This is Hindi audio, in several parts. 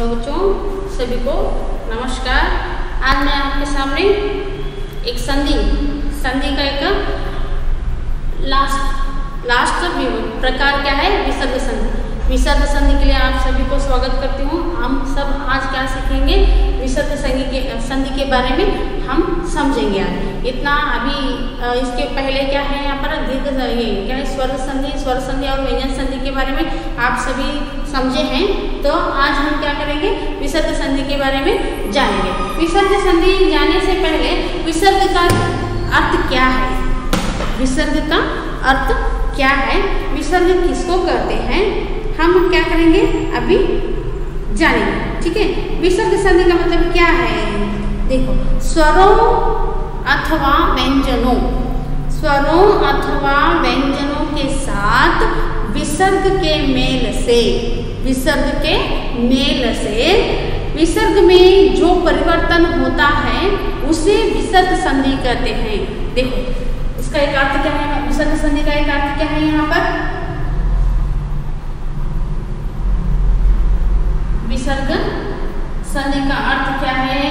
तो बच्चों सभी को नमस्कार। आज मैं आपके सामने एक संधि का एक लास्ट प्रकार क्या है, विसर्ग संधि। विसर्ग संधि के लिए आप सभी को स्वागत करती हूँ। हम सब आज क्या सीखेंगे, विसर्ग संधि के बारे में हम समझेंगे आज। इतना अभी इसके पहले क्या है, यहाँ पर दीर्घ ये क्या है, स्वर संधि और व्यंजन संधि के बारे में आप सभी समझे हैं। तो आज हम क्या करेंगे, विसर्ग संधि के बारे में जानेंगे। विसर्ग संधि जाने से पहले विसर्ग का अर्थ क्या है, विसर्ग का अर्थ क्या है, विसर्ग किसको कहते हैं, हम क्या करेंगे अभी जानेंगे। ठीक है, विसर्ग संधि का मतलब क्या है, देखो स्वरों अथवा व्यंजनों के साथ विसर्ग के मेल से विसर्ग में जो परिवर्तन होता है उसे विसर्ग संधि कहते हैं। देखो इसका एक अर्थ क्या है, विसर्ग संधि का एक अर्थ क्या है, यहाँ पर विसर्ग संधि का अर्थ क्या है,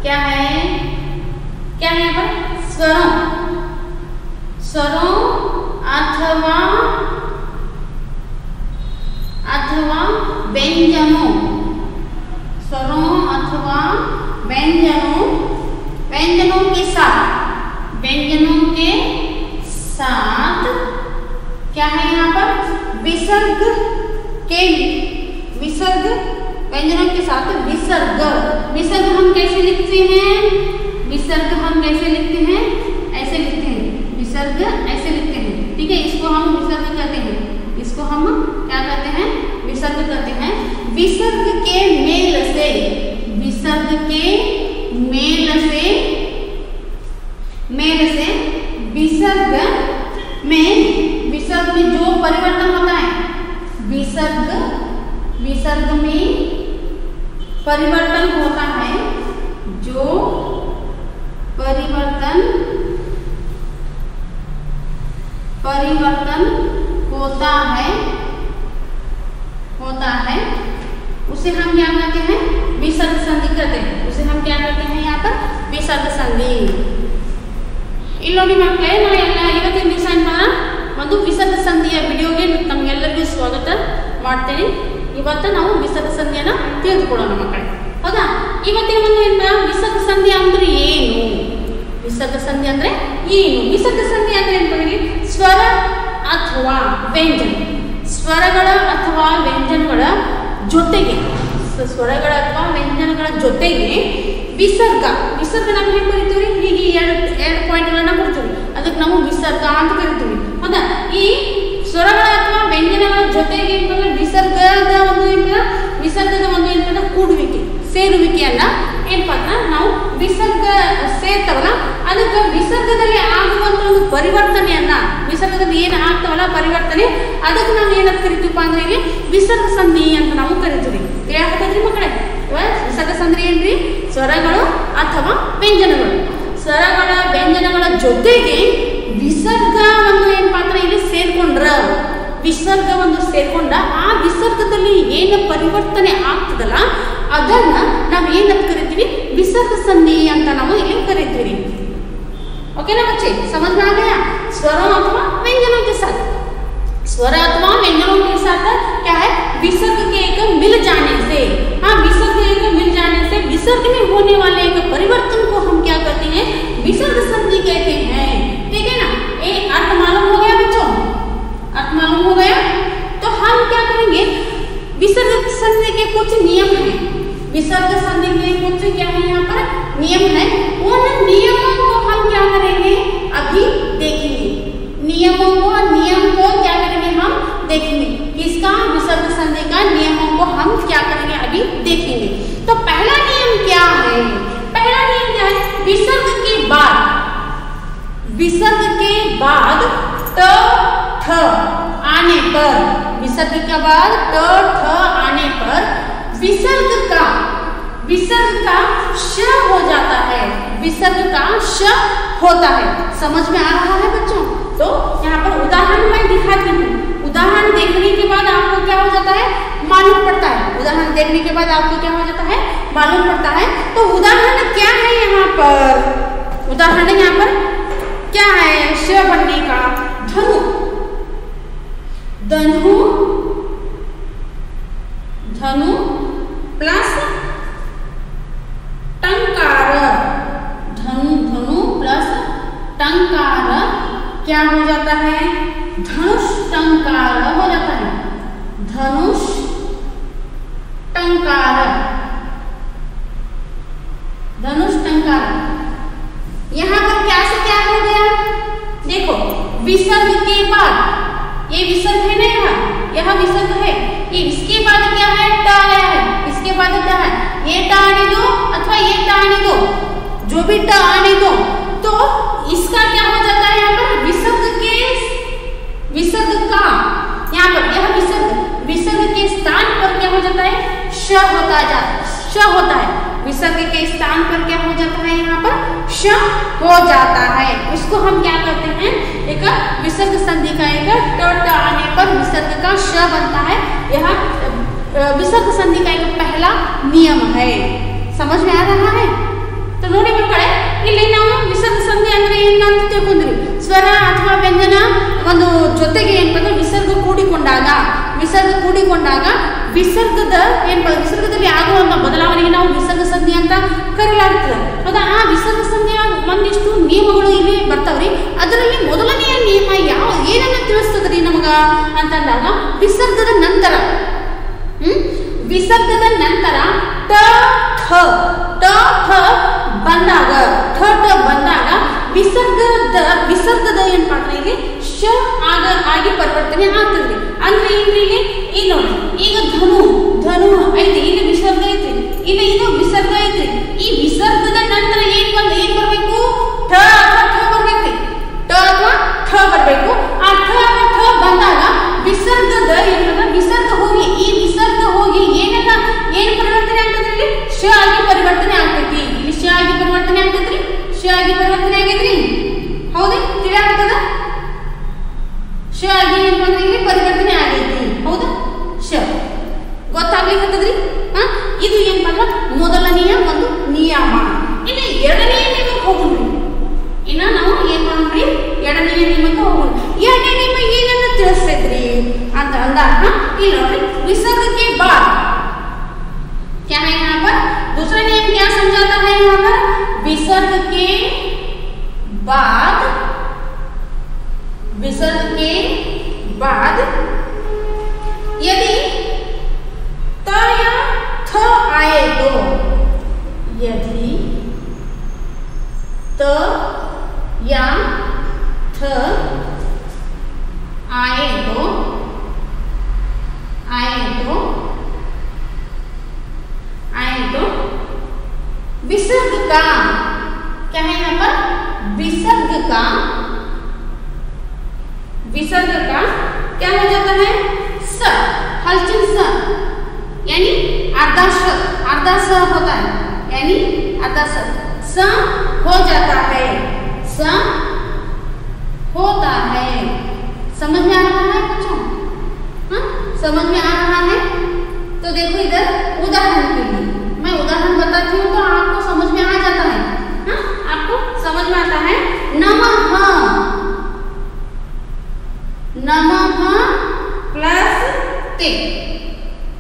क्या है यहाँ पर, स्वरों अथवा व्यंजनों, व्यंजनों के साथ क्या है यहाँ पर, विसर्ग व्यंजनों के साथ विसर्ग हम कैसे लिखते हैं, ऐसे लिखते हैं, विसर्ग ऐसे लिखते हैं। ठीक है, इसको हम विसर्ग कहते हैं, इसको हम क्या कहते हैं, विसर्ग कहते हैं। विसर्ग के मेल से विसर्ग में जो परिवर्तन होता है, विसर्ग में परिवर्तन होता है, जो परिवर्तन होता है उसे हम क्या कहते हैं, विसर्ग संधि कहते हैं। उसे हम क्या कहते हैं यहाँ पर, विसर्ग संधि। इल्लोडी मಕ್ಕಳೇ, ನಾವು ಇವತ್ತಿನ ದಿವಸ ಒಂದು ವಿಸರ್ಗ ಸಂಧಿಯ ವಿಡಿಯೋಗೆ ತಮಗೆಲ್ಲರಿಗೂ ಸ್ವಾಗತ ಮಾಡ್ತೇನೆ। ಇವತ್ತು ನಾವು ವಿಸರ್ಗ ಸಂಧಿಯನ್ನು ತಿಳಿದುಕೊಳ್ಳೋಣ ಮಕ್ಕಳೇ, ಹೌದಾ? ಇವತ್ತಿನ ಒಂದು ವಿಸರ್ಗ ಸಂಧಿ ಅಂದ್ರೆ ಏನು, ವಿಸರ್ಗ ಸಂಧಿ ಅಂದ್ರೆ ಏನು, ವಿಸರ್ಗ ಸಂಧಿ ಅಂದ್ರೆ ಏನು, ಸ್ವರ ಅಥವಾ ವ್ಯಂಜನ, ಸ್ವರಗಳ ಅಥವಾ ವ್ಯಂಜನಗಳ ಜೊತೆಗೆ ವಿಸರ್ಗ ನಾವು ಹೇಗೆ ಕರಿತೀವಿ, ಹೀಗೆ ಎರಡು ಪಾಯಿಂಟ್ಗಳನ್ನ ಕೊಡ್ತೀವಿ, ಅದಕ್ಕೆ ನಾವು ವಿಸರ್ಗ ಅಂತ ಕರಿತೀವಿ, ಹೌದಾ? ಈ ಸ್ವರಗಳ ಅಥವಾ ವ್ಯಂಜನಗಳ ಜೊತೆಗೆ ವಿಸರ್ಗದ ಒಂದು ಕೂಡುವಿಕೆ, ಸೇರುವಿಕೆಯನ್ನ ಏನಪ್ಪ ಅಂದ್ರೆ ನಾವು ವಿಸರ್ಗ ಸೇರ್ತಾವಲ್ಲ, ಅದಕ್ಕೆ ವಿಸರ್ಗದಲ್ಲಿ ಆಗುವಂತ ಒಂದು ಪರಿವರ್ತನೆಯನ್ನ, ವಿಸರ್ಗದಲ್ಲಿ ಏನು ಆಗ್ತಾವಲ್ಲ ಪರಿವರ್ತನೆ, ಅದಕ್ಕೆ ನಾವು ಏನಂತ ಕರಿತೀವಪ್ಪ ಅಂದ್ರೆ ಇಲ್ಲಿ ವಿಸರ್ಗ ಸಂಧಿ ಅಂತ ನಾವು ಕರಿತೀವಿ। ತಿಳಿಯಾಕತ್ತೈತ್ರಿ ಮಕ್ಕಳೇ? ವಿಸರ್ಗ ಸಂಧಿ ಏನ್ರಿ, ಸ್ವರಗಳು ಅಥವಾ ವ್ಯಂಜನಗಳು, ಸ್ವರಗಳ ವ್ಯಂಜನಗಳ ಜೊತೆಗೆ ವಿಸರ್ಗ ಒಂದು ಏನಪ್ಪಾ ಅಂದ್ರೆ ಇಲ್ಲಿ ವಿಸರ್ಗ ಒಂದು ಸೇರ್ಕೊಂಡ ಆ ವಿಸರ್ಗದಲ್ಲಿ ಏನು ಪರಿವರ್ತನೆ ಆಗ್ತದಲ್ಲ ಅದನ್ನ ನಾವು ಏನಂತ ಕರಿತೀವಿ, ವಿಸರ್ಗ ಸಂಧಿ ಅಂತ ನಾವು ಇಲ್ಲಿ ಕರಿತೀವಿ। ओके ना बच्चे, समझ में आ गया? स्वरों अथवा व्यंजनों के साथ, स्वर अथवा व्यंजनों के साथ क्या है, विसर्ग के एक मिल जाने से, हाँ विसर्ग एक मिल जाने से विसर्ग में होने वाले एक परिवर्तन को हम क्या कहते हैं, विसर्ग संधि कहते हैं। ठीक है ना, ये अर्थ मालूम हो गया बच्चों, अर्थ मालूम हो गया? तो हम क्या करेंगे, विसर्ग संधि के कुछ नियम हैं, विसर्ग संधि के कुछ क्या है यहाँ पर नियम है, उन नियमों को हम क्या करेंगे अभी देखेंगे, नियम को क्या करेंगे हम देखेंगे, किसका, विसर्ग संधि का नियमों को हम क्या करेंगे अभी देखेंगे। तो पहला नियम क्या है, विसर्ग के बाद ट ठ आने पर, विसर्ग के बाद ट ठ आने पर विसर्ग का श हो जाता है, विसर्ग का श होता है। समझ में आ रहा है बच्चों? तो यहाँ पर उदाहरण मैं दिखाती हूँ, उदाहरण देखने के बाद आपको क्या हो जाता है, मालूम पड़ता है। उदाहरण देखने के बाद आपको क्या हो जाता है, मालूम पड़ता है। तो उदाहरण क्या है यहाँ पर, उदाहरण यहाँ पर क्या है, श बनने का, धनु, धनु, धनु प्लस टंकार, धनु, धनु प्लस टंकार क्या हो जाता है, धनुष टंकार हो जाता है, धनुष टंकार, धनुष टंकार। यहां पर क्या से क्या हो गया, देखो विसर्ग के बाद, ये विसर्ग है ना, यह विसर्ग है, ये इसके बाद क्या है, ट आया है, इसके बाद क्या है, ये ट आने दो अथवा ये ट आने दो, जो भी ट आने दो, तो इसका क्या हो जाता है यहाँ पर, विसर्ग के, विसर्ग का यहाँ पर यह विसर्ग, विसर्ग के स्थान पर क्या हो जाता है, श होता है, श होता है, विसर्ग के स्थान पर क्या हो जाता है, यहाँ पर श हो जाता है। इसको हम क्या कहते हैं, एक विसर्ग संधि का एक ट आने पर विसर्ग का श बनता है। यह विसर्ग संधि का एक पहला नियम है। समझ में आ रहा है? तो ನೋಡಿ ಮಕ್ಕಳೇ, ಇಲ್ಲಿ ನಾವು ವಿಸರ್ಗ ಸಂಧಿ ಅಂದ್ರೆ ಏನಂತ ತಿಳ್ಕೊಂಡ್ರಿ, ಸ್ವರ ಅಥವಾ ವ್ಯಂಜನ ಒಂದು ಜೊತೆಗೆ ಏನಂದ್ರೆ ವಿಸರ್ಗ ಕೂಡಿಕೊಂಡಾಗ, ವಿಸರ್ಗ ಕೂಡಿಕೊಂಡಾಗ ವಿಸರ್ಗದ ವಿಸರ್ಗದಲ್ಲಿ ಆಗುವಂತ ಬದಲಾವಣೆಗೆ ನಾವು ವಿಸರ್ಗ ಸಂಧಿ ಅಂತ ಕರೆಯಲಾಗುತ್ತದೆ. ಹೌದಾ? ಆ ವಿಸರ್ಗ ಸಂಧಿಯ ಒಂದಿಷ್ಟು ನಿಯಮಗಳು ಇಲ್ಲಿ ಬರ್ತಾವ್ರಿ. ಅದರಲ್ಲಿ ಮೊದಲನೆಯ ನಿಯಮ ಯಾವ ಏನನ್ನ ತಿಳಿಸ್ತದ್ರಿ ನಮಗ ಅಂತಂದಾಗ, ವಿಸರ್ಗದ ನಂತರ ವಿಸರ್ಗದ ನಂತರ ಟ ಠ ಬಂದಾಗ, ಬಂದಾಗ ವಿಸರ್ಗದ ಏನಪ್ಪ ಅಂದ್ರೆ ಇಲ್ಲಿ ಶ ಆಗಿ ಪರಿವರ್ತನೆ ಆಗ್ತದೆ. ಅಂದ್ರೆ ಇಲ್ಲಿ ಈಗ ನೋಡಿ, ಈಗ ಧನು ಐತಿ, ಇಲ್ಲಿ ವಿಸರ್ಗ ಐತಿ, ಇಲ್ಲಿ ಇದು ವಿಸರ್ಗ ಐತಿ. ಈ ವಿಸರ್ಗದ ನಂತರ ಏನ್ ಬರ್ಬೇಕು, ಠ ಬರ್ಬೇಕ್ರಿ, ಟ ಅಥವಾ ಠ ಬರ್ಬೇಕು. ಆ ಠ ಬಂದಾಗ ವಿಸರ್ಗದ ವಿಸರ್ಗ ಹೋಗಿ, ಈ ವಿಸರ್ಗ ಹೋಗಿ ಏನು ಪರಿವರ್ತನೆ ಆಗ್ತದ್ರಿ, ಇಲ್ಲಿ ಶ ಆಗಿ ಪರಿವರ್ತನೆ ಆಗ್ತೈತಿ. ಇಲ್ಲಿ ಶ ಆಗಿ ಪರಿವರ್ತನೆ ಆಗ್ತೈತ್ರಿ, ಶ ಆಗಿ ಪರಿವರ್ತನೆ ಆಗೈತ್ರಿ. ಹೌದು, ತಿಳಿಯಾಗ್ತದ, ಶ ಆಗಿ ಏನಂದ್ರೆ ಇಲ್ಲಿ ಪರಿವರ್ತನೆ ಆಗೈತಿ. ಹೌದಾ? ಶ ಗೊತ್ತಾಗ್ಲಿಕ್ಕತ್ತದ್ರಿ. ಇದು ಏನಪ್ಪ, ಮೊದಲನೆಯ ಒಂದು ನಿಯಮ. ಇನ್ನು ಎರಡನೆಯ ನಿಯಮಕ್ಕೆ ಹೋಗೋಣ. ಇನ್ನ ನಾವು ಏನ್ ಮಾಡ್ರಿ, ಎರಡನೆಯ ನಿಯಮಕ್ಕೆ ಹೋಗೋಣ. ಎರಡನೇ ನಿಯಮ ಏನನ್ನ ತಿಳಿಸ್ತೈತ್ರಿ ಅಂತ ಅಂದಾಗ, ಇಲ್ಲಿ ನೋಡ್ರಿ, विसर्ग के बाद क्या है यहाँ पर, दूसरा नियम क्या समझाता है यहाँ पर, विसर्ग के बाद, विसर्ग के बाद यदि त या थ आए तो, यदि त या थ आए तो विसर्ग का क्या है यहाँ पर, विसर्ग का क्या हो जाता है, स, हलचल स, यानी आधा स होता है, यानी आधा स हो जाता है, स होता है। समझ में आ रहा है बच्चों? हाँ, समझ में आ रहा है? तो देखो इधर उदाहरण के लिए मैं उदाहरण बताती हूँ, तो आपको समझ में आ जाता है। हाँ, आपको समझ में आता है। नमः प्लस ते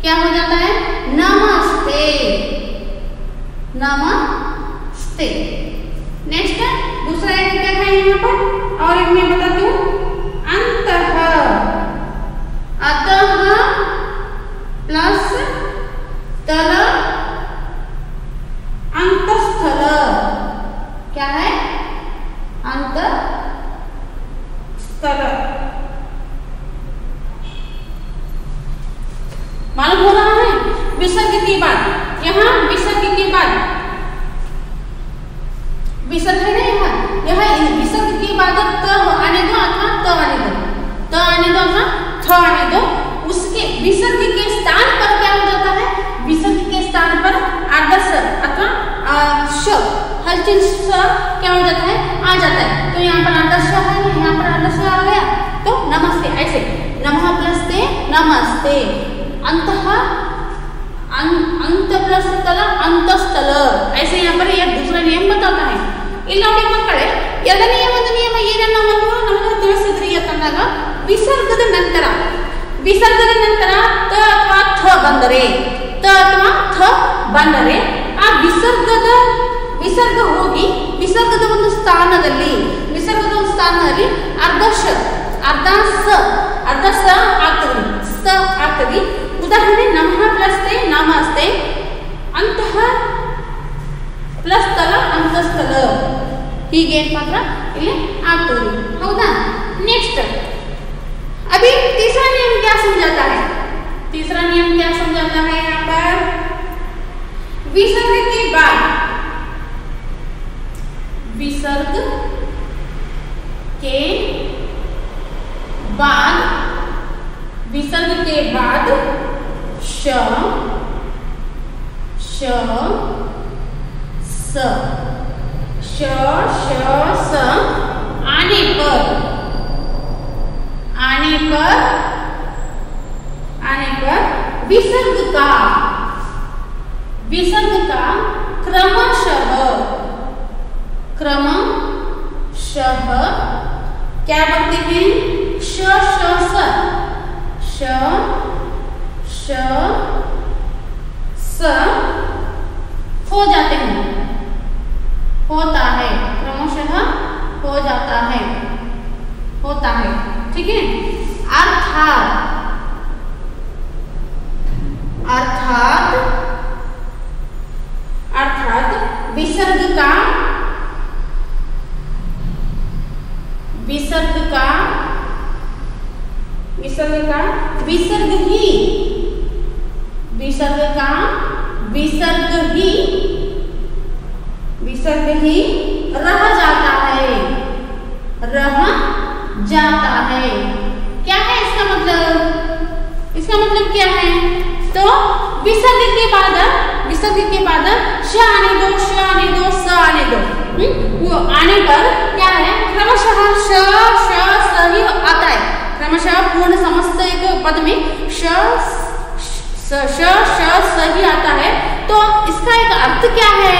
क्या हो जाता है, नमस्ते, नमस्ते। नेक्स्ट दूसरा एक क्या है यहाँ पर, और एक मैं बताती हूँ, अंतः, अतः प्लस तल, अंतस्थल क्या है, अंतस्थल। मालूम हो रहा है? विसर्ग के बाद, यहाँ विसर्ग के बाद विसर्ग है ना, यहाँ विसर्ग के बाद त आने दो अथवा त आने दो, त आने दो अथवा थ आने दो। उसके विसर्ग के स्थान पर क्या हो जाता है, विसर्ग के स्थान पर आर्धस अथवा श, हलचल स क्या हो जाता है, आ जाता है। तो यहाँ पर आर्धस है, यहाँ पर आर्धस आ गया, तो नमस्ते। ऐसे नमः प्लस ते नमस्ते। अंतः ಅಂತಃಸ್ಥಲ ಅಂತಸ್ಥಲ ऐसे यहाँ पर एक दूसरा नियम बताता है। ಇಲ್ಲಿ ನೋಡಿ ಮಕ್ಕಳೇ, ಎರಡನೆಯ ಒಂದು ನಿಯಮ ಏನನ್ನ ನಮಗೆ ತಿಳಿಸಿದ್ರಿ ಅಂತಂದಾಗ ವಿಸರ್ಗದ ನಂತರ ತ ಅಥವಾ ಥ ಬಂದರೆ ಆ ವಿಸರ್ಗ ಹೋಗಿ ವಿಸರ್ಗದ ಒಂದು ಸ್ಥಾನದಲ್ಲಿ ಅರ್ಧ ಸ ಆಗ್ತದೆ। ಉದಾಹರಣೆ ನಮಃ ಪ್ಲಸ್ ತೆ ನಮಸ್ತೆ, ಅಂತಃ ಪ್ಲಸ್ ಸ್ಥಳ ಅಂತಸ್ಥಲ, ಹೀಗೆ ಮಾತ್ರ ಇಲ್ಲಿ ಆಗ್ತದೆ, ಹೌದಾ। नेक्स्ट अभी तीसरा नियम क्या समझाता है? यहाँ पर विसर्ग के बाद श स आने पर विसर्ग का क्रमशः क्या बोलते हैं? श हो जाते हैं, होता है, क्रमशः हो जाता है, होता है, ठीक है। अर्थात विसर्ग का विसर्ग ही रह जाता है। क्या है इसका मतलब? क्या है? तो विसर्ग के बाद श आने दो, स आने दो, वो आने पर क्या है? क्रमशः श ही आता है, क्रमशः पूर्ण समस्त एक पद में श ही आता है। तो इसका एक अर्थ क्या है?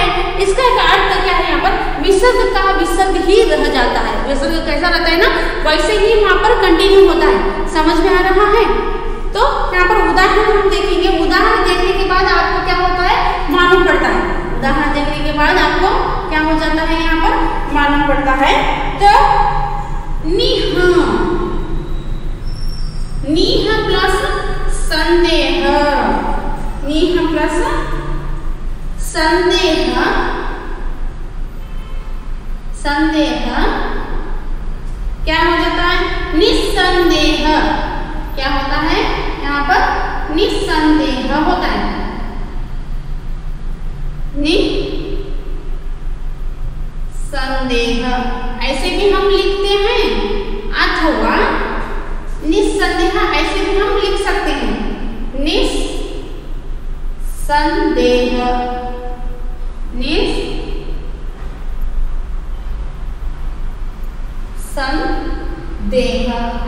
यहाँ पर विसर्ग ही रह जाता है। विसर्ग कैसा रहता है ना, वैसे ही यहाँ पर कंटिन्यू होता है। समझ में आ रहा है? तो यहाँ पर उदाहरण हम देखेंगे। उदाहरण देखने के बाद आपको क्या होता है मालूम पड़ता है। उदाहरण देखने के बाद आपको क्या हो जाता है यहाँ पर मालूम पड़ता है। तो नीह प्लस संदेह, क्या हो जाता है? निस्संदेह। क्या होता है यहाँ पर? निस्संदेह होता है। निस्संदेह ऐसे भी हम लिखते हैं, अथवा निस्संदेह ऐसे भी हम लिख सकते हैं। निस्संदेह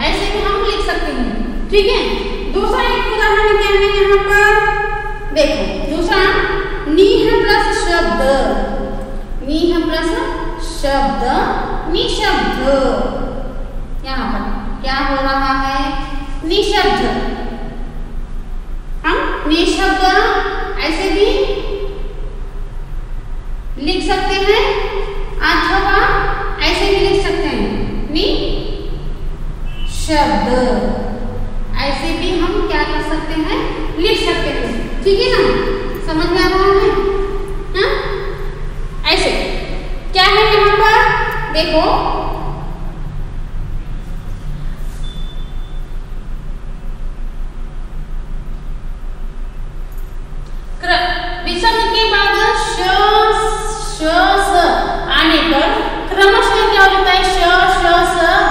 ऐसे भी हम लिख सकते हैं, ठीक है। दूसरा एक उदाहरण क्या है यहाँ पर? देखो दूसरा, नीह प्लस शब्द, निशब्द। यहाँ पर क्या हो रहा है? निशब्द। हम निशब्द ऐसे भी लिख सकते हैं, अथवा ऐसे भी लिख सकते हैं, निशब्द ऐसे भी हम क्या कर सकते हैं? लिख सकते हैं, ठीक है ना। समझ में आ रहा है? हाँ, ऐसे क्या है यहाँ पर? देखो विसर्ग के बाद श आने पर क्रमशः क्या होता है? श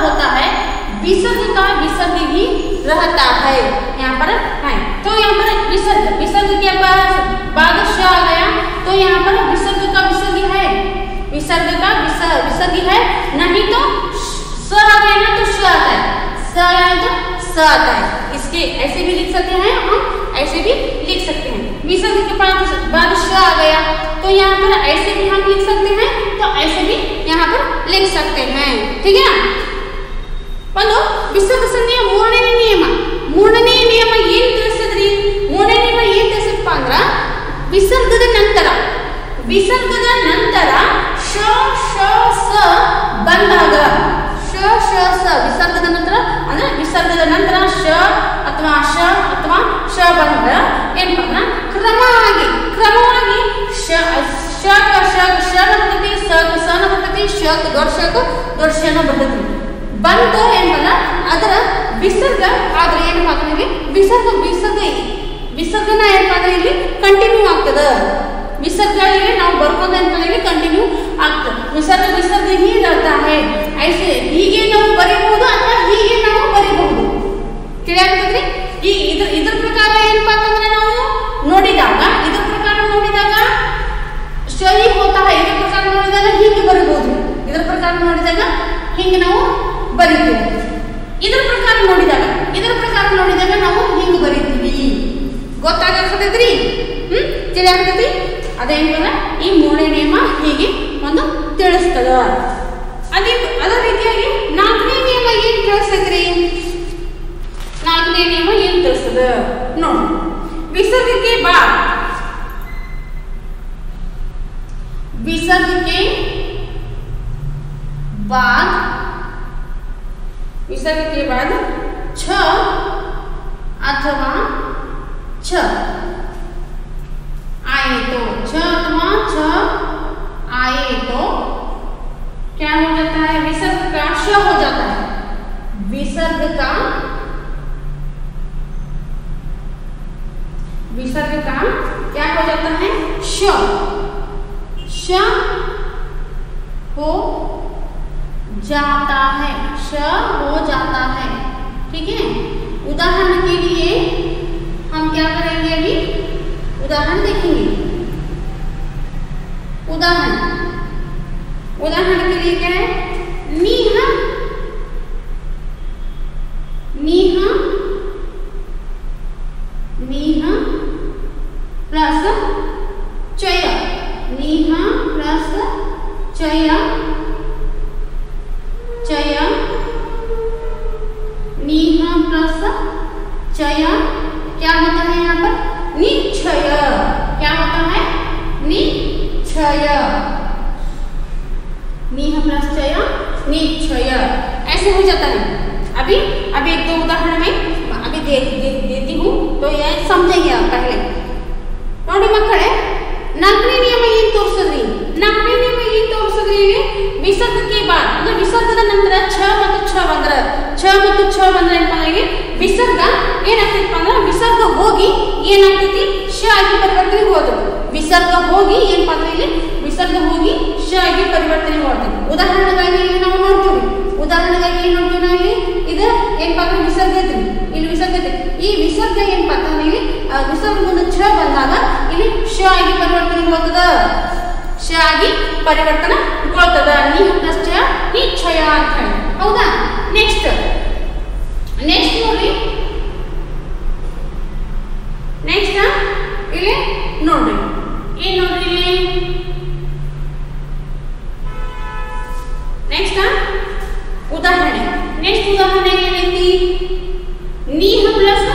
होता है। विसर्ग का विसर्ग ही रहता है यहाँ पर है। तो यहाँ पर विसर्ग के बाद श आ गया, तो यहाँ पर विसर्ग का विसर्ग है, नहीं तो स आ गया ना तो श आता है, स आया तो स आता है। इसके ऐसे भी लिख सकते हैं, हम ऐसे भी लिख सकते हैं। विसर्ग के बाद श आ गया तो यहाँ पर ऐसे भी हम लिख सकते हैं, तो ऐसे भी यहाँ पर लिख सकते हैं, ठीक है ना। ಒಂದು ವಿಸರ್ಗ ಸಂಧಿಯ ಮೂರನೇ ನಿಯಮ ಏನು ತಿಳಿಸ್ತದ್ರಿ? ಮೂರನೇ ನಿಯಮ ಏನು ತಿಳಿಸಪ್ಪ ಅಂದ್ರ ವಿಸರ್ಗದ ನಂತರ ಶ ಶ ಸ ಬಂದಾಗ ವಿಸರ್ಗದ ನಂತರ ಅಂದ್ರೆ ವಿಸರ್ಗದ ನಂತರ ಶ ಅಥವಾ ಶ ಬಂದಾಗ ಏನಪ್ಪ ಅಂದ್ರ ಕ್ರಮವಾಗಿ ಶ ಬರ್ತೈತಿ, ಸ ಬರ್ತೈತಿ, ದೊಡ್ಡ ಶನ ಬರ್ತೈತಿ. ಬಂತು ಏನಲ್ಲ ಅದರ ವಿಸರ್ಗ ಆದ್ರೆ ಏನಪ್ಪ ಅಂದ್ರೆ ಇಲ್ಲಿ ವಿಸರ್ಗನ ಏನಪ್ಪ ಅಂದ್ರೆ ಇಲ್ಲಿ ಕಂಟಿನ್ಯೂ ಆಗ್ತದ. विसर्ग ಇಲ್ಲಿ ನಾವು ಬರ್ಬೋದು ಅಂತ ಇಲ್ಲಿ ಕಂಟಿನ್ಯೂ ಆಗ್ತದೆ. ವಿಸರ್ಗ ಹೀಗೆ रहता है, ऐसे ಹೀಗೆ ನಾವು ಬರೀಬಹುದು ಅಥವಾ ಹೀಗೆ ನಾವು ಬರೀಬಹುದು. ತಿಳಿಯಾಗ್ತದ್ರಿ? ಈ ಇದರ ಪ್ರಕಾರ ಏನಪ್ಪ ಅಂತಂದ್ರೆ ನಾವು ನೋಡಿದಾಗ ಸರಿ ಹೋತಾ है, ಇದರ ಪ್ರಕಾರ ನೋಡಿದಾಗ ಹೀಗೆ ಬರೀಬಹುದು, ಇದರ ಪ್ರಕಾರ ನೋಡಿದಾಗ ಹೀಗೆ ನಾವು ಬರೀತೀವಿ, ಇದರ ಪ್ರಕಾರ ನೋಡಿದಾಗ ನಾವು ಹೀಗೆ ಬರೀತೀವಿ. ಗೊತ್ತಾಗತೈತ್ರಿ? ತಿಳಿಯಾಗ್ತೈತಿ? ಅದೇನಲ್ಲ ಈ ಮೂರನೇ ನಿಯಮ ಹೀಗೆ ಒಂದು ತಿಳಿಸ್ತದ. ಅದೇ ರೀತಿಯಾಗಿ ನಾಲ್ಕನೇ ನಿಯಮ ಏನು ತಿಳಿಸ್ತದ್ರಿ? ನೋಡಿ, विसर्ग के बाद छ अथवा छ आए तो क्या हो जाता है? विसर्ग का श हो जाता है. विसर्ग का क्या हो जाता है? श हो जाता है. ठीक है. उदाहरण के लिए हम क्या करेंगे? अभी उदाहरण देखेंगे. उदाहरण के लिए क्या है? नीह प्लस चय, नीह प्लस चय नीह प्लस चय क्या होता है यहाँ पर? निश्चय. क्या होता है? निश्चय. नीह प्लस चय निश्चय ऐसे हो जाता है. अभी एक दो उदाहरण में अभी देती हूँ तो ये समझेंगे आप. पहले ನೋಡಿ ಮಕ್ಕಳೇ, ನಾಲ್ಕನೇ ನಿಯಮ ಏನು ತೋರಿಸಿದ್ರಿ? ವಿಸರ್ಗಕ್ಕೆ ಬಾದ್ ಅಂದ್ರೆ ವಿಸರ್ಗದ ನಂತರ ಛ ಮತ್ತು ಛ ಬಂದ್ರೆ ಏನಪ್ಪ ಅಂದ್ರೆ ವಿಸರ್ಗ ಏನಾಗ್ತೈತಪ್ಪ ಅಂದ್ರೆ ವಿಸರ್ಗ ಹೋಗಿ ಏನಾಗ್ತೈತಿ? ಶ ಆಗಿ ಪರಿವರ್ತನೆ ಹೋದ್ರು. ವಿಸರ್ಗ ಹೋಗಿ ಏನಪ್ಪ ಅಂದ್ರೆ ಇಲ್ಲಿ ವಿಸರ್ಗ ಹೋಗಿ ಶ ಆಗಿ ಪರಿವರ್ತನೆ ಮಾಡ್ತದೆ. ಉದಾಹರಣೆಗಾಗಿ ಇಲ್ಲಿ ನಾವು ನೋಡ್ತೀವಿ. ನಾವು ಇದು ಏನಪ್ಪ ಅಂದ್ರೆ ವಿಸರ್ಗ ಐತ್ರಿ, ಇಲ್ಲಿ ವಿಸರ್ಗ ಐತಿ. ಈ ವಿಸರ್ಗ ಏನಪ್ಪ ಅಂತಂದ್ರೆ ಇಲ್ಲಿ ವಿಸರ್ಗ ಮುಂದೆ ಛ ಬಂದಾಗ ಇಲ್ಲಿ ಶ ಆಗಿ ಪರಿವರ್ತನೆಗೊಳ್ತದ. ನೀ ಪ್ಲಸ್ ಛ ನಿಶ್ಚಯ ಅಂತ ಹೇಳಿ. ಹೌದಾ? ನೆಕ್ಸ್ಟ್ ನೋಡ್ರಿ. ಇಲ್ಲಿ ನೋಡ್ರಿ ಏನ್ ನೋಡ್ರಿ ಇಲ್ಲಿ ಉದಾಹರಣೆ ಏನೈತಿ? ನೀಹ ಪ್ಲಸ್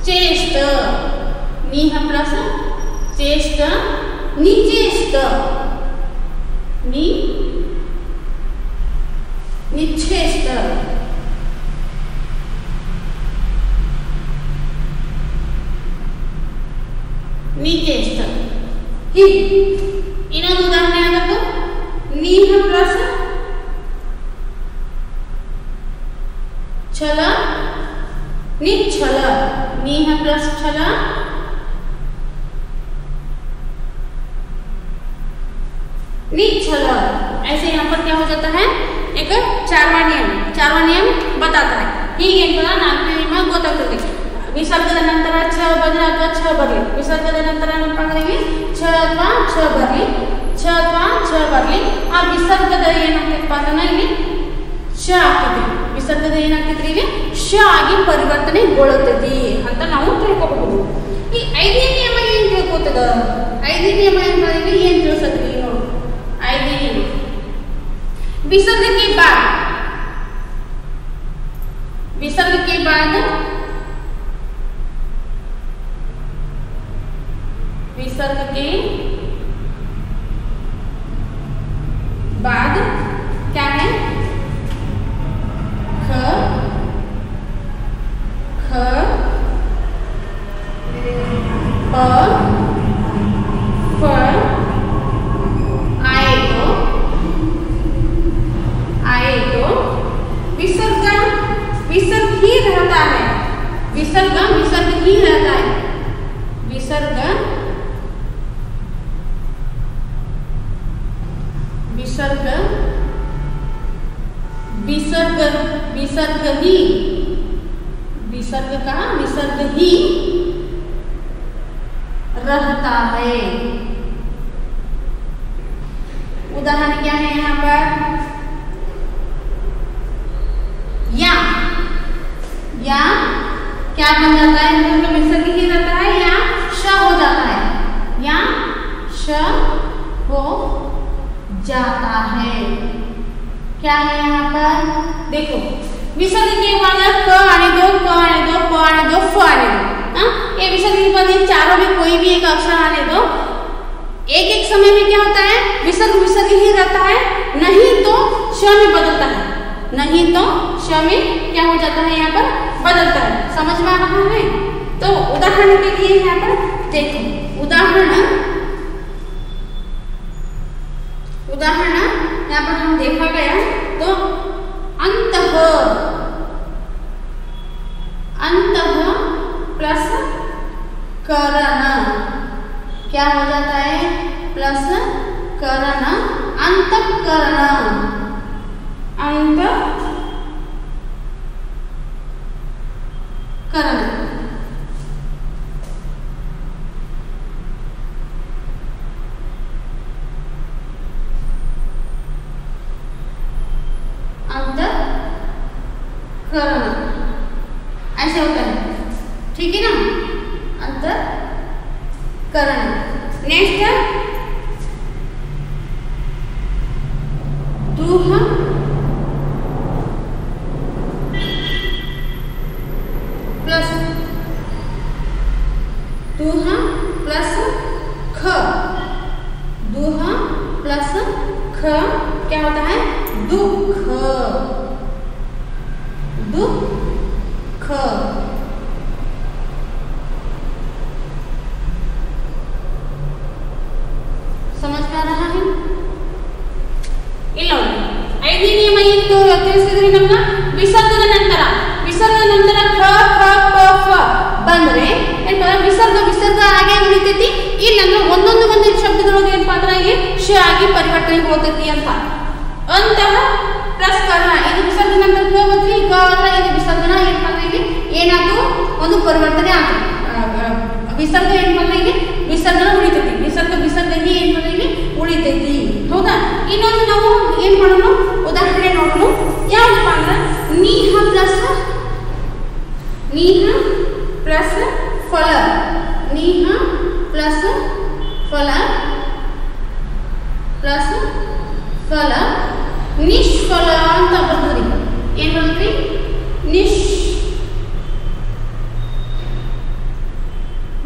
चेष्ट, निचेष्ट, निश्चेष्ट, निचेष्ट. ಇನ್ನೊಂದು ಉದಾಹರಣೆ ಆದದ್ದು ನೀಹ ಪ್ಲಸ್ ಛಲ निच्छल, नीह प्लस छल निच्छल. ऐसे यहाँ पर क्या हो जाता है? एक चारवा नियम बताता है. ಹೀಗೆ ನಾಲ್ಕನೇ ನಿಯಮ ಗೊತ್ತಾಗ್ತದೆ. ವಿಸರ್ಗದ ನಂತರ ಛ ಬಂದ್ರೆ ಅಥವಾ ಛ ಬರಲಿ, ವಿಸರ್ಗದ ನಂತರ ಏನಪ್ಪ ಅಂದ್ರೆ ಛ ಅಥವಾ ಛ ಬರಲಿ, ಛ ಅಥವಾ ಬರಲಿ, ಆ ವಿಸರ್ಗದ ಏನಾಗ್ತೈತಪ್ಪ ಅಂದ್ರೆ ಇಲ್ಲಿ ಶ ಆಗ್ತೈತಿ. ವಿಸರ್ಗದ ಏನಾಗ್ತೈತ್ರಿ ಇಲ್ಲಿ ಶ ಆಗಿ ಪರಿವರ್ತನೆಗೊಳ್ಳುತ್ತೈತಿ ಅಂತ ನಾವು ತಿಳ್ಕೊಬಹುದು. ಈ 5ನೇ ನಿಯಮ ಏನ್ ತಿಳ್ಕೊತದ? 5ನೇ ನಿಯಮ ಏನ್ ತಿಳಿಸತ್ರಿ ನೋಡು. 5ನೇ ನಿಯಮ विसर्ग के बाद, विसर्ग के बाद, विसर्ग के बाद क्या है? ख, ख, प, फ आए तो विसर्ग विसर्ग ही रहता है, विसर्ग विसर्ग ही रहता है, विसर्ग विसर्ग विसर्ग विसर्ग ही, विसर्ग का विसर्ग ही रहता है। उदाहरण क्या है यहाँ पर? या क्या बन जाता है? विसर्ग ही रहता है या श हो जाता है, या श हो जाता है। क्या है यहाँ पर? देखो विसर्ग के बाद क आने दो, क आने दो, प आने दो, फ आने दो। ये विसर्ग के बाद इन चारों में कोई भी एक अक्षर आने दो। एक एक समय में क्या होता है? विसर्ग विसर्ग ही रहता है, नहीं तो श में बदलता है, नहीं तो श में क्या हो जाता है? यहाँ पर बदलता है। समझ में आ रहा है? तो उदाहरण के लिए यहाँ पर देखो, उदाहरण यहाँ पर हम देखा गया तो अंतः, अंतः प्लस करण क्या हो जाता है? प्लस करण, अंतःकरण, अंतःकरण। अंतःकरण ऐसे होता है, ठीक है ना? अंतःकरण। नेक्स्ट दुह प्लस दुह प्लस ख, दुह प्लस ख क्या होता है? दुख, दुख। समझ में आ रहा है? ಇಲ್ಲ 5ನೇ ನಿಯಮ ಏನು ತಿಳಿಸಿದ್ರಿ ನಮ್ಮನ್ನ? ವಿಸರ್ಗದ ನಂತರ ख ख प फ ಬಂದ್ರೆ ಏನಪ್ಪ ವಿಸರ್ಗ ವಿಸರ್ಗ ಹಾಗೆ ಉಳಿತೈತಿ. ಇಲ್ಲಂದ್ರೆ ಒಂದೊಂದು ಶಬ್ದದೊಳಗೆ ಏನಪ್ಪ ಅಂದ್ರೆ ಇಲ್ಲಿ ಶ ಆಗಿ ಪರಿವರ್ತನೆ ಹೋಗ್ತೈತಿ ಅಂತ. ಅಂತಹ ಪ್ಲಸ್ ಕರ್ಣ ಇದು ವಿಸರ್ಗ ನಂತರ ಕ ಬಂದ್ರಿ, ಕ ಅಂದ್ರೆ ಇದು ವಿಸರ್ಗನ ಏನಪ್ಪ ಅಂದ್ರೆ ಇಲ್ಲಿ ಏನಾದ್ರು ಒಂದು ಪರಿವರ್ತನೆ ಆಗ್ತದೆ. ವಿಸರ್ಗ ಏನಪ್ಪ ಅಂದ್ರೆ ಇಲ್ಲಿ ವಿಸರ್ಗನ ಉಳಿತೈತಿ, ವಿಸರ್ಗ ವಿಸರ್ಗಕ್ಕೆ ಏನಪ್ಪ ಅಂದ್ರೆ ಇಲ್ಲಿ ಉಳಿತೈತಿ. ಹೌದಾ? ಇನ್ನೊಂದು ನಾವು ಏನ್ ಮಾಡೋಣ? ಉದಾಹರಣೆ ನೋಡೋಣ. ಯಾವ್ದಪ್ಪ ಅಂದ್ರೆ ನೀಹ ಪ್ಲಸ್ ಫಲ, ನೀಹ ಪ್ಲಸ್ ಫಲ ಪ್ಲಸ್ ಫಲ ನಿಷ್ಫಲ ಅಂತ ಬರ್ತದ್ರಿ. ಏನ್ ಬರ್ತದ್ರಿ?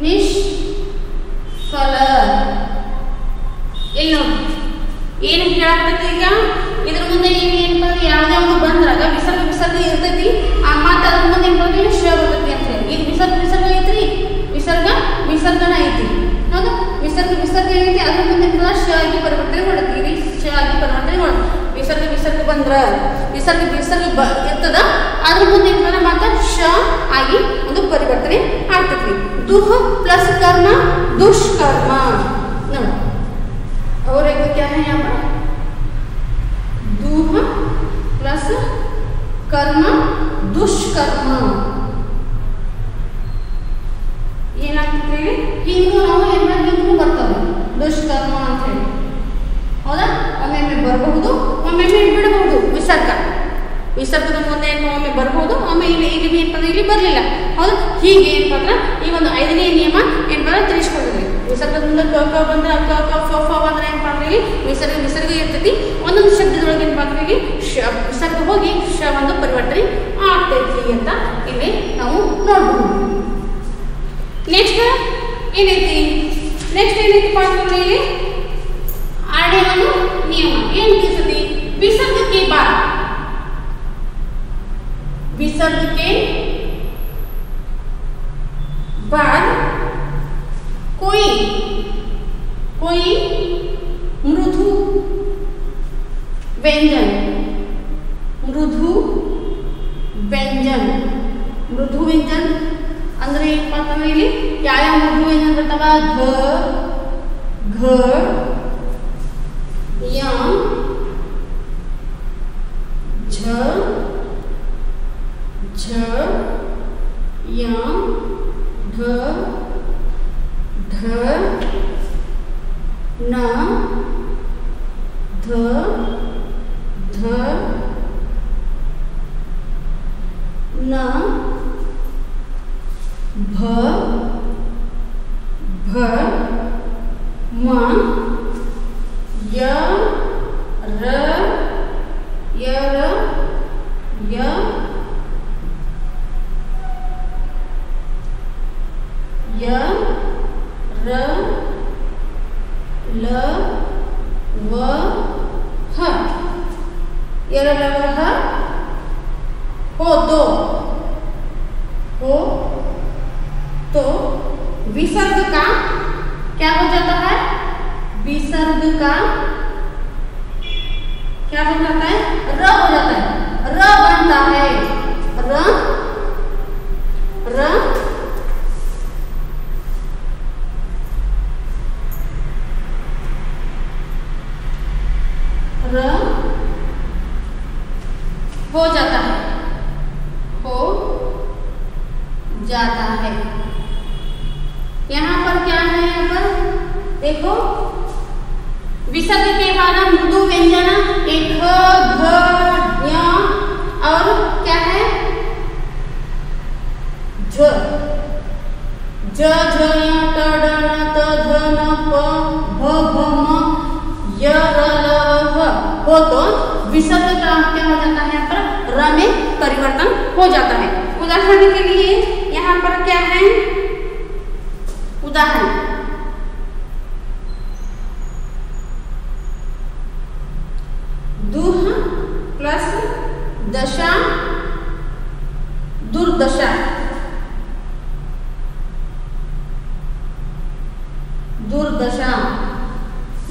ನಿಷ್ಫಲ. ಇಲ್ಲಿ ನೋಡಿ ಏನು ಹೇಳಾಗ್ತೈತಿ ಈಗ? ಇದ್ರ ಮುಂದೆ ನೀವು ಏನಪ್ಪ ಯಾವ್ದಾವ್ದು ಬಂದ್ರಾಗ ವಿಸರ್ಗ ವಿಸರ್ಗ ಇರ್ತೈತಿ, ಆ ಮಾತು ಅದ್ರ ಮುಂದೆ ಏನ್ ಬರ್ತೈತಿ? ಶ ಬರ್ತೈತಿ ಅಂತ ಹೇಳಿ. ಇದು ವಿಸರ್ಗ ವಿಸರ್ಗ ಐತ್ರಿ, ವಿಸರ್ಗ ವಿಸರ್ಗನ ಐತಿ. ಹೌದಾ? ವಿಸರ್ಗ ವಿಸರ್ಗ ಏನೈತಿ ಅದ್ರ ಮುಂದೆ ಶ ಆಗಿ ಪರಿವರ್ತನೆ ಮಾಡ್ತೀವಿ, ಶ ಆಗಿ ಪರಿವರ್ತನೆ ಮಾಡ್ತೀವಿ. ವಿಸರ್ಗ ವಿಸರ್ಗ ಬಂದ್ರ ವಿಸರ್ಗ ವಿಸರ್ಗ ಇರ್ತದ, ಅದ್ರ ಮುಂದೆ ಏನ್ ಮಾತ ಶ ಆಗಿ ಒಂದು ಪರಿವರ್ತನೆ ಆಗ್ತೈತಿ. दुह प्लस कर्म दुष्कर्म। और एक क्या है यहाँ पर? दुह प्लस कर्म दुष्कर्म। ಏನಾಗ್ತದೆ? ಹಿಂಗೂ ನಾವು ಏನಾದ್ರು ಹಿಂಗೂ ಬರ್ತವೆ ದುಷ್ಕರ್ಮ ಅಂತ ಹೇಳಿ. ಹೌದಾ? ಬರಬಹುದು, ಒಮ್ಮೆ ಬಿಡಬಹುದು. ವಿಸರ್ಗದ ಮುಂದೆ ಒಮ್ಮೆ ಬರಬಹುದು, ಒಮ್ಮೆ ಇಲ್ಲಿ ಏನಪ್ಪ ಇಲ್ಲಿ ಬರಲಿಲ್ಲ. ಹೌದು, ಹೀಗೆ ಏನಪ್ಪ ಅಂದ್ರೆ ಈ ಒಂದು 5ನೇ ನಿಯಮ ಏನಪ್ಪ ಅಂದ್ರೆ ತಿಳಿಸ್ಕೊಡ್ತೀವಿ. ವಿಸರ್ಗದ ಮುಂದೆ ಕ ಕ ಬಂದ್ರೆ ಕ ಕ ಫ ಫ ಬಂದ್ರೆ ಏನಪ್ಪ ಅಂದ್ರೆ ಇಲ್ಲಿ ವಿಸರ್ಗ ಇರ್ತೈತಿ. ಒಂದೊಂದು ಶಬ್ದದೊಳಗೆ ಏನಪ್ಪ ಅಂದ್ರೆ ಇಲ್ಲಿ ವಿಸರ್ಗ ಹೋಗಿ ಶ ಒಂದು ಪರಿವರ್ತನೆ ಆಗ್ತೈತಿ ಅಂತ ಇಲ್ಲಿ ನಾವು ನೋಡ್ಬೋದು. ನೆಕ್ಸ್ಟ್ ಏನೈತಿ ಪಾಠದಲ್ಲಿ ಇಲ್ಲಿ 6ನೇ ಒಂದು ನಿಯಮ ಏನು ತಿಳಿಸುತ್ತೆ? विसर्ग के बाद कोई मृदु व्यंजन ಅಂದ್ರೆ ಏನಪ್ಪ ಅಂತಂದ್ರೆ ಇಲ್ಲಿ ಯಾವ ಮೃದು ವ್ಯಂಜನ ಬರ್ತಾವ? ಘ ಯ झ झ य ढ ढ न ध ध न भ भ म य र य र य य र ल व ह य र ल व ह हो तो विसर्ग का क्या हो जाता है? विसर्ग का क्या बन जाता है? र हो जाता है, र बनता है, र हो जाता है, यहाँ पर क्या है? यहाँ पर देखो विसर्ग के बाद मृदु व्यंजन एक घ ञ और क्या है? झ ज झ ञ ट ड न त ध न प भ भ म य र ल ह हो तो विसर्ग का क्या हो जाता है? यहाँ पर र में परिवर्तन हो जाता है। उदाहरण के लिए यहाँ पर क्या है? उदाहरण दुह प्लस दशा दुर्दशा,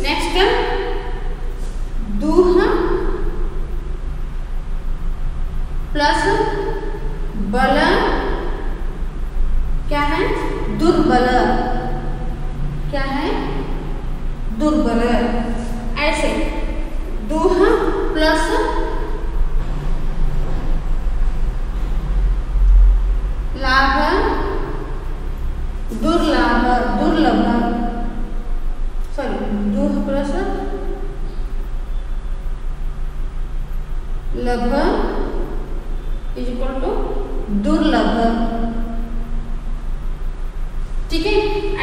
नेक्स्ट दुह प्लस बल क्या है? दुर्बल, क्या है? दुर्बल। ऐसे दुह प्लस लाभ दुर्लभ सॉरी दुह प्लस लभ इज इक्वल टू दुर्लभ। ठीक है,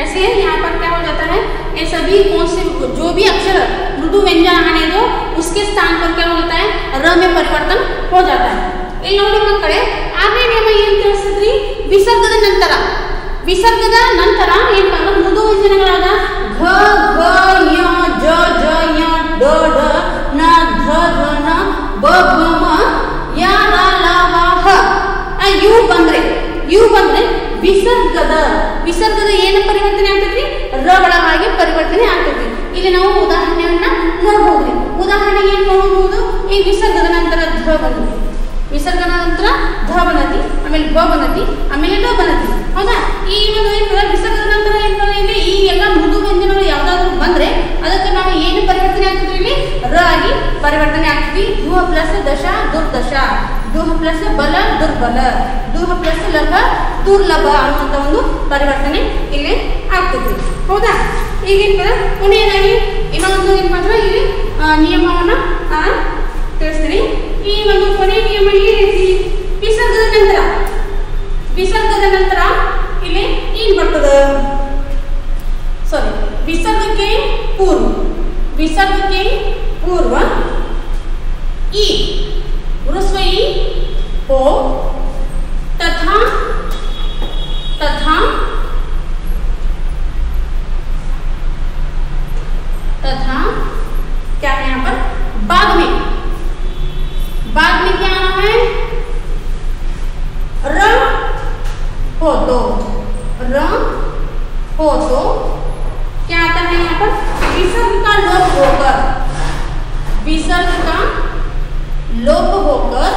ऐसे यहाँ पर क्या हो जाता है? ये सभी कौन से जो भी अक्षर मृदु व्यंजन आने दो उसके स्थान पर क्या हो जाता है? र में परिवर्तन हो जाता है। ಇಲ್ಲಿ ನೋಡಿ ಮಕ್ಕಳೇ, 6ನೇ ನಿಯಮ ಏನು ತಿಳಿಸಿದ್ರಿ? ವಿಸರ್ಗದ ನಂತರ ಏನಪ್ಪ ಅಂದ್ರೆ ಮೃದು ವ್ಯಂಜನಗಳಾದ ಘ ಘ ಯ ಜ ಜ ಯ ಡ ಢ ನ ಧ ಧ ನ ಬ ಭ ಮ ಯ ರ ಲ ವ ಹ ಯು ಬಂದ್ರೆ ವಿಸರ್ಗದ ಏನು ಪರಿವರ್ತನೆ ಆಗ್ತೈತಿ? ರ ಒಳಗಾಗಿ ಪರಿವರ್ತನೆ ಆಗ್ತೈತಿ. ಇಲ್ಲಿ ನಾವು ಉದಾಹರಣೆಯನ್ನ ನೋಡಬಹುದು. ಉದಾಹರಣೆ ಏನು ನೋಡಬಹುದು? ಈ ವಿಸರ್ಗದ ನಂತರ ಧ ಬಂದಿದೆ, ವಿಸರ್ಗದ ನಂತರ ಧ ಬಂದತಿ, ಆಮೇಲೆ ಬ ಬಂದತಿ, ಆಮೇಲೆ ಡ ಬಂದತಿ. ಹೌದಾ? ಈ ಒಂದು ಏನು ವಿಸರ್ಗದ ನಂತರ ಏನು ಇಲ್ಲಿ ಈ ಎಲ್ಲ ಮೃದು ವ್ಯಂಜನಗಳು ಯಾವ್ದಾದ್ರು ಬಂದ್ರೆ ಅದಕ್ಕೆ ನಾವು ಏನು ಪರಿವರ್ತನೆ ಆಗ್ತದೆ? ಇಲ್ಲಿ ರ ಆಗಿ ಪರಿವರ್ತನೆ ಆಗ್ತದೆ. ದುಹ ಪ್ಲಸ್ ದಶ ದುರ್ದಶ, ದುಹ ಪ್ಲಸ್ ಬಲ ದುರ್ಬಲ, ದುಹ ಪ್ಲಸ್ ಲಭ ದುರ್ಲಭ ಅನ್ನುವಂಥ ಒಂದು ಪರಿವರ್ತನೆ ಇಲ್ಲಿ ಆಗ್ತದೆ. ಹೌದಾ? ಈಗ ಕೊನೆಯದಾಗಿ ಇನ್ನೊಂದು ಏನು ಮಾತ್ರ ಇಲ್ಲಿ ನಿಯಮವನ್ನು ತಿಳಿಸ್ತೀನಿ. ಈ ಒಂದು ಕೊನೆ ನಿಯಮ ಈ ರೀತಿ ವಿಸರ್ಗದ ನಂತರ ಇಲ್ಲಿ ಏನು ಬರ್ತದೆ? ಸಾರಿ, ವಿಸರ್ಗಕ್ಕೆ पूर्व ई ह्रस्व ई हो तथा क्या है यहाँ पर? बाद में क्या आना है? र हो तो क्या आता है यहाँ पर? विसर्ग का लोप होकर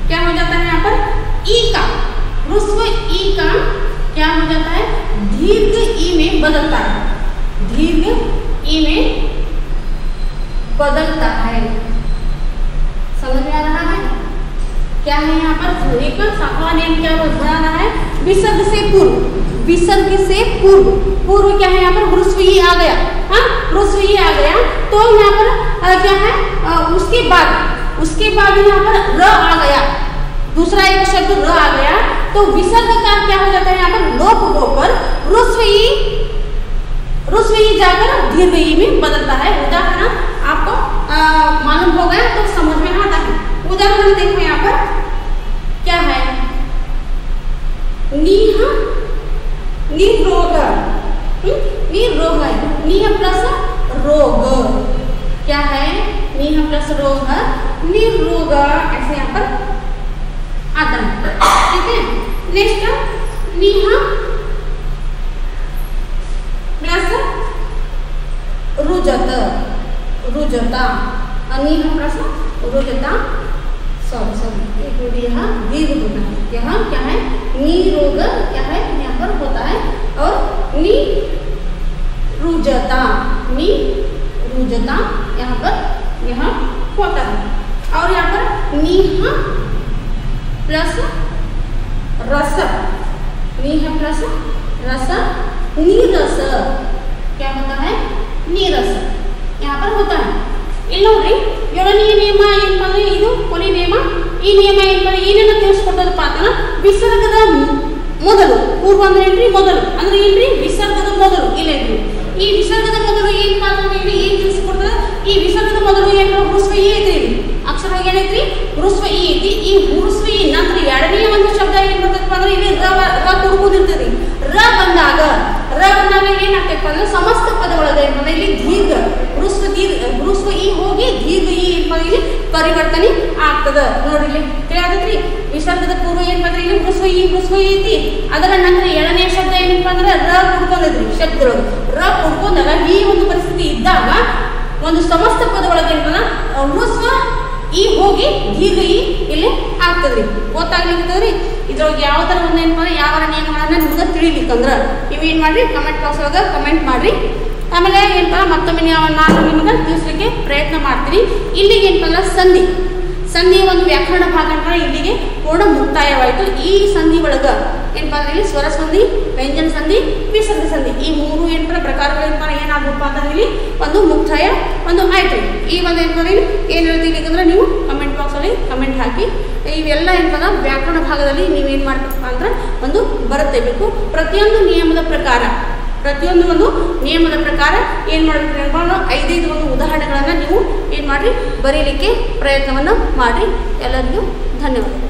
क्या हो जाता है यहाँ पर? ई का ह्रस्व ई का क्या हो जाता है? दीर्घ ई में बदलता है, समझ में आ रहा है? क्या है यहाँ पर? एक सातवां नियम क्या बनाना है? विसर्ग से पूर्व क्या है यहाँ पर? ह्रस्व ई आ गया, हाँ ह्रस्व ई आ गया तो यहाँ पर क्या है? उसके बाद यहाँ पर र आ गया, दूसरा एक शब्द र आ गया तो विसर्ग का क्या हो जाता है? यहाँ पर लोप होकर ह्रस्व ई जाकर दीर्घ ई में बदलता है। उदाहरण आपको मालूम हो गया तो समझ में आता है। उदाहरण देखो यहाँ पर क्या है? नीह प्लस रोग क्या है? नीह प्लस रोग निर्रोग ऐसे यहाँ पर आता है, ठीक है। नेक्स्ट नीह प्लस रुजता नीह प्लस रुजता सॉरी यहाँ दीर्घ होना है, यहाँ क्या है? निरोग क्या है यहाँ पर होता है और निरुजता यहाँ पर यहाँ होता है और यहाँ पर नीह प्लस रस नीरस क्या होता है? नीरस यहाँ पर होता है। ಇಲ್ಲಿ ನೋಡ್ರಿ ಏಳನೇ ನಿಯಮ ಏನಪ್ಪ ಅಂದ್ರೆ ಇದು ಕೊನೆ ನಿಯಮ. ಈ ನಿಯಮ ಏನಪ್ಪ ಏನೇನು ತಿಳಿಸ್ಕೊಡ್ತದಪ್ಪ ಅಂತಂದ್ರೆ ವಿಸರ್ಗದ ಮೊದಲು ಪೂರ್ವ ಅಂದ್ರೆ ಏನ್ರಿ? ಮೊದಲು ಅಂದ್ರೆ ಏನ್ರಿ? ವಿಸರ್ಗದ ಮೊದಲು ಇಲ್ಲೇನ್ರಿ? ಈ ವಿಸರ್ಗದ ಮೊದಲು ಏನಪ್ಪ ಅಂತಂದ್ರೆ ಏನ್ ತಿಳಿಸ್ಕೊಡ್ತದ? ಈ ವಿಸರ್ಗದ ಮೊದಲು ಏನು? ह्रस्व ई ಐತಿ, ಅಕ್ಷರ ಏನೈತ್ರಿ? ह्रस्व ई ಐತಿ. ಈ ह्रस्व ई ನಂತರ ಎರಡನೇ ಒಂದು ಶಬ್ದ ಏನ್ ಬರ್ತದಪ್ಪ ಅಂದ್ರೆ ಇಲ್ಲಿ ರ ಕುಡ್ಕೊಂಡಿರ್ತದೆ. ರ ಬಂದಾಗ ಏನಾಗ್ತೈತಪ್ಪ ಅಂದ್ರೆ ಸಮಸ್ತ ಪದಗಳದ ಏನಂದ್ರೆ ಇಲ್ಲಿ ದೀರ್ಘ ह्रस्व ई ಹೋಗಿ ದೀರ್ಘ ಈ ಏನಪ್ಪ ಇಲ್ಲಿ ಪರಿವರ್ತನೆ ಆಗ್ತದ. ನೋಡಿ ಇಲ್ಲಿ ತಿಳಿಯಾದತ್ರಿ? ವಿಸರ್ಗದ ಪೂರ್ವ ಏನಪ್ಪ ಅಂದ್ರೆ ಇಲ್ಲಿ ह्रस्व ई ಐತಿ, ಅದರ ನಂತರ ಎರಡನೇ ಶಬ್ದ ಏನಪ್ಪ ಅಂದ್ರೆ ರ ಕುಡ್ಕೊಂಡಿದ್ರಿ. ಶಬ್ದಗಳು ರ ಕುಡ್ಕೊಂಡಾಗ ಈ ಒಂದು ಪರಿಸ್ಥಿತಿ ಇದ್ದಾಗ ಒಂದು ಸಮಸ್ತ ಪದಗಳದ ಏನಂದ್ರ ह्रस्व ಈ ಹೋಗಿ ದೀರ್ಘ ಈ ಇಲ್ಲಿ ಆಗ್ತದ್ರಿ. ಗೊತ್ತಾಗ್ಲಿಕ್ಕಂದ್ರಿ ಇದ್ರೊಳಗೆ ಯಾವ ತರ ಒಂದು ಏನಪ್ಪ ಅಂದ್ರೆ ಯಾವ ನಿಯಮಗಳನ್ನ ನಿಮ್ಗೆ ತಿಳಿಲಿಕ್ಕಂದ್ರ ನೀವೇನ್ ಮಾಡ್ರಿ? ಕಮೆಂಟ್ ಬಾಕ್ಸ್ ಒಳಗೆ ಕಮೆಂಟ್ ಮಾಡ್ರಿ. ಆಮೇಲೆ ಏನಪ್ಪ ಮತ್ತೊಮ್ಮೆ ನಾನು ನಿಮಗೆ ತಿಳಿಸ್ಲಿಕ್ಕೆ ಪ್ರಯತ್ನ ಮಾಡ್ತೀನಿ. ಇಲ್ಲಿಗೆ ಏನಪ್ಪ ಸಂಧಿಯ ಒಂದು ವ್ಯಾಕರಣ ಭಾಗ ಅಂತ ಇಲ್ಲಿಗೆ ಪೂರ್ಣ ಮುಕ್ತಾಯವಾಯಿತು. ಈ ಸಂಧಿ ಒಳಗ ಏನಪ್ಪ ಅಂದ್ರೆ ಇಲ್ಲಿ ಸ್ವರ ಸಂಧಿ, ವ್ಯಂಜನ ಸಂಧಿ, ವಿಸರ್ಗ ಸಂಧಿ ಈ ಮೂರು ಏನಪ್ಪ ಪ್ರಕಾರಗಳು ಏನಪ್ಪ ಏನಾಗಬೇಕು ಅಂತ ಇಲ್ಲಿ ಒಂದು ಮುಕ್ತಾಯ ಒಂದು ಆಯ್ತು. ಈ ಒಂದು ಏನಪ್ಪ ಏನು ಹೇಳ್ತೀವಿ ಅಂದ್ರೆ ನೀವು ಕಮೆಂಟ್ ಬಾಕ್ಸ್ ಅಲ್ಲಿ ಕಮೆಂಟ್ ಹಾಕಿ. ಇವೆಲ್ಲ ಏನಪ್ಪ ವ್ಯಾಕರಣ ಭಾಗದಲ್ಲಿ ನೀವೇನು ಮಾಡ್ಬೇಕಪ್ಪ ಅಂದ್ರೆ ಒಂದು ಬರುತ್ತೆ ಬೇಕು. ಪ್ರತಿಯೊಂದು ನಿಯಮದ ಪ್ರಕಾರ ಏನು ಮಾಡಬೇಕು? 5 ಒಂದು ಉದಾಹರಣೆಗಳನ್ನು ನೀವು ಏನು ಮಾಡಿರಿ? ಬರೀಲಿಕ್ಕೆ ಪ್ರಯತ್ನವನ್ನು ಮಾಡಿರಿ. ಎಲ್ಲರಿಗೂ ಧನ್ಯವಾದ.